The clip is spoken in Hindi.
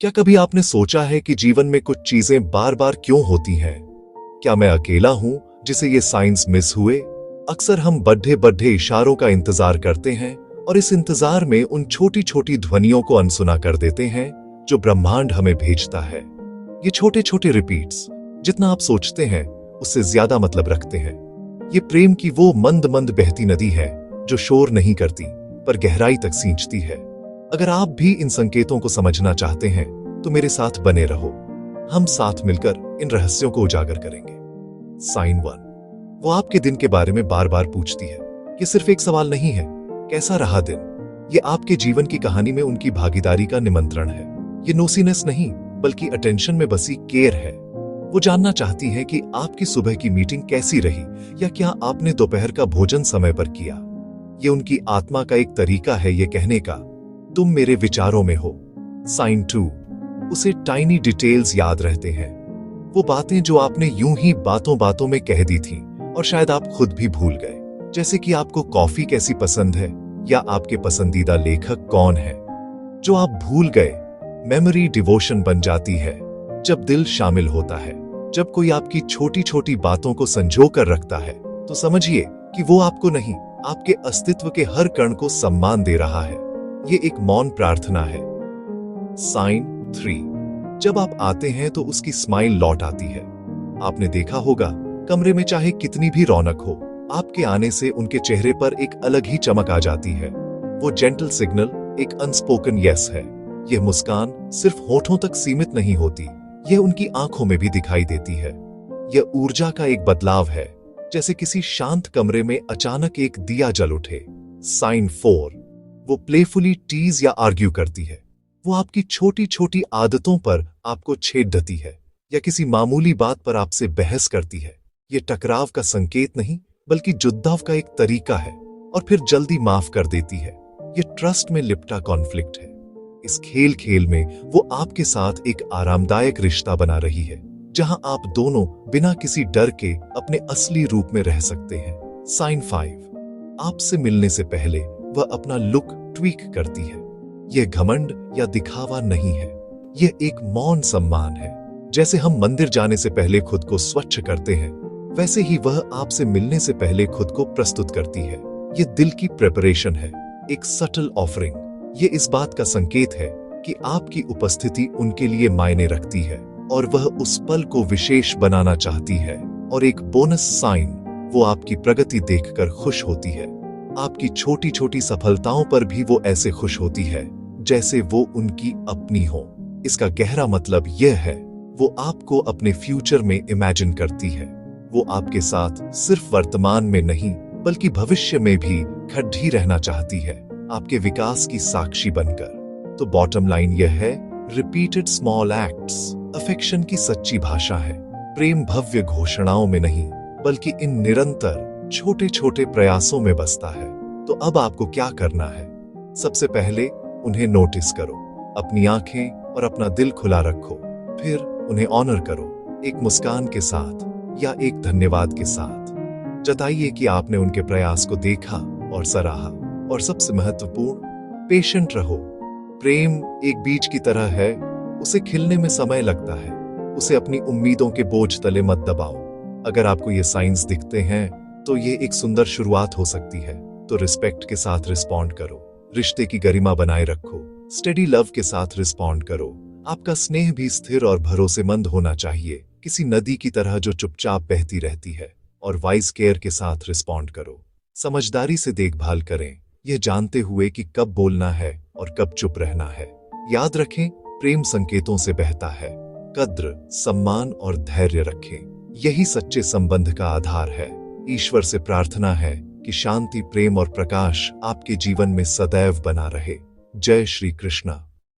क्या कभी आपने सोचा है कि जीवन में कुछ चीजें बार बार क्यों होती हैं? क्या मैं अकेला हूं जिसे ये साइंस मिस हुए? अक्सर हम बड्ढे बड्ढे इशारों का इंतजार करते हैं और इस इंतजार में उन छोटी छोटी ध्वनियों को अनसुना कर देते हैं जो ब्रह्मांड हमें भेजता है। ये छोटे छोटे रिपीट्स जितना आप सोचते हैं उससे ज्यादा मतलब रखते हैं। ये प्रेम की वो मंद मंद बहती नदी है जो शोर नहीं करती पर गहराई तक सींचती है। अगर आप भी इन संकेतों को समझना चाहते हैं तो मेरे साथ बने रहो। हम साथ मिलकर इन रहस्यों को उजागर करेंगे। साइन 1, वो आपके दिन के बारे में बार बार पूछती है। ये सिर्फ एक सवाल नहीं है, कैसा रहा दिन? ये आपके जीवन की कहानी में उनकी भागीदारी का निमंत्रण है। ये नोसीनेस नहीं बल्कि अटेंशन में बसी केयर है। वो जानना चाहती है कि आपकी सुबह की मीटिंग कैसी रही या क्या आपने दोपहर का भोजन समय पर किया। ये उनकी आत्मा का एक तरीका है ये कहने का, तुम मेरे विचारों में हो। साइन 2, उसे टाइनी डिटेल्स याद रहते हैं। वो बातें जो आपने यूं ही बातों बातों में कह दी थी और शायद आप खुद भी भूल गए। जैसे कि आपको कॉफी कैसी पसंद है या आपके पसंदीदा लेखक कौन है। जो आप भूल गए, मेमोरी डिवोशन बन जाती है जब दिल शामिल होता है। जब कोई आपकी छोटी छोटी बातों को संजो कर रखता है तो समझिए कि वो आपको नहीं, आपके अस्तित्व के हर कण को सम्मान दे रहा है। ये एक मौन प्रार्थना है। साइन 3, जब आप आते हैं तो उसकी स्माइल लौट आती है। आपने देखा होगा, कमरे में चाहे कितनी भी रौनक हो, आपके आने से उनके चेहरे पर एक अलग ही चमक आ जाती है। वो जेंटल सिग्नल एक अनस्पोकन यस है। यह मुस्कान सिर्फ होठों तक सीमित नहीं होती, यह उनकी आंखों में भी दिखाई देती है। यह ऊर्जा का एक बदलाव है, जैसे किसी शांत कमरे में अचानक एक दिया जल उठे। साइन 4, वो प्लेफुली टीज या आर्ग्यू करती है। वो आपकी छोटी छोटी आदतों पर आपको छेड़ती है या किसी मामूली बात पर आपसे बहस करती है। ये टकराव का संकेत नहीं बल्कि जुद्दाव का एक तरीका है और फिर जल्दी माफ कर देती है। ये ट्रस्ट में लिपटा कॉन्फ्लिक्ट है। इस खेल खेल में वो आपके साथ एक आरामदायक रिश्ता बना रही है जहां आप दोनों बिना किसी डर के अपने असली रूप में रह सकते हैं। साइन 5, आपसे मिलने से पहले वह अपना लुक ट्वीक करती है। यह घमंड या दिखावा नहीं है, यह एक मौन सम्मान है। जैसे हम मंदिर जाने से पहले खुद को स्वच्छ करते हैं, वैसे ही वह आपसे मिलने से पहले खुद को प्रस्तुत करती है। यह दिल की प्रिपरेशन है, एक सटल ऑफरिंग। यह इस बात का संकेत है कि आपकी उपस्थिति उनके लिए मायने रखती है और वह उस पल को विशेष बनाना चाहती है। और एक बोनस साइन, वो आपकी प्रगति देखकर खुश होती है। आपकी छोटी छोटी सफलताओं पर भी वो ऐसे खुश होती है जैसे वो उनकी अपनी हो। इसका गहरा मतलब यह है, वो आपको अपने फ्यूचर में इमेजिन करती है। वो आपके साथ सिर्फ वर्तमान में नहीं बल्कि भविष्य में भी खड़ी रहना चाहती है, आपके विकास की साक्षी बनकर। तो बॉटम लाइन यह है, रिपीटेड स्मॉल एक्ट्स अफेक्शन की सच्ची भाषा है। प्रेम भव्य घोषणाओं में नहीं बल्कि इन निरंतर छोटे छोटे प्रयासों में बसता है। तो अब आपको क्या करना है? सबसे पहले उन्हें नोटिस करो, अपनी आंखें और अपना दिल खुला रखो। फिर उन्हें ऑनर करो, एक मुस्कान के साथ या एक धन्यवाद के साथ। जताइए कि आपने उनके प्रयास को देखा और सराहा। और सबसे महत्वपूर्ण, पेशेंट रहो। प्रेम एक बीज की तरह है, उसे खिलने में समय लगता है। उसे अपनी उम्मीदों के बोझ तले मत दबाओ। अगर आपको ये साइंस दिखते हैं तो ये एक सुंदर शुरुआत हो सकती है। तो रिस्पेक्ट के साथ रिस्पॉन्ड करो, रिश्ते की गरिमा बनाए रखो, स्टेडी लव के साथ रिस्पॉन्ड करो। आपका स्नेह भी स्थिर और भरोसेमंद होना चाहिए, किसी नदी की तरह जो चुपचाप बहती रहती है। और वाइज केयर के साथ रिस्पॉन्ड करो, समझदारी से देखभाल करें, यह जानते हुए कि कब बोलना है और कब चुप रहना है। याद रखें, प्रेम संकेतों से बहता है। कद्र, सम्मान और धैर्य रखें, यही सच्चे संबंध का आधार है। ईश्वर से प्रार्थना है कि शांति, प्रेम और प्रकाश आपके जीवन में सदैव बना रहे। जय श्री कृष्णा।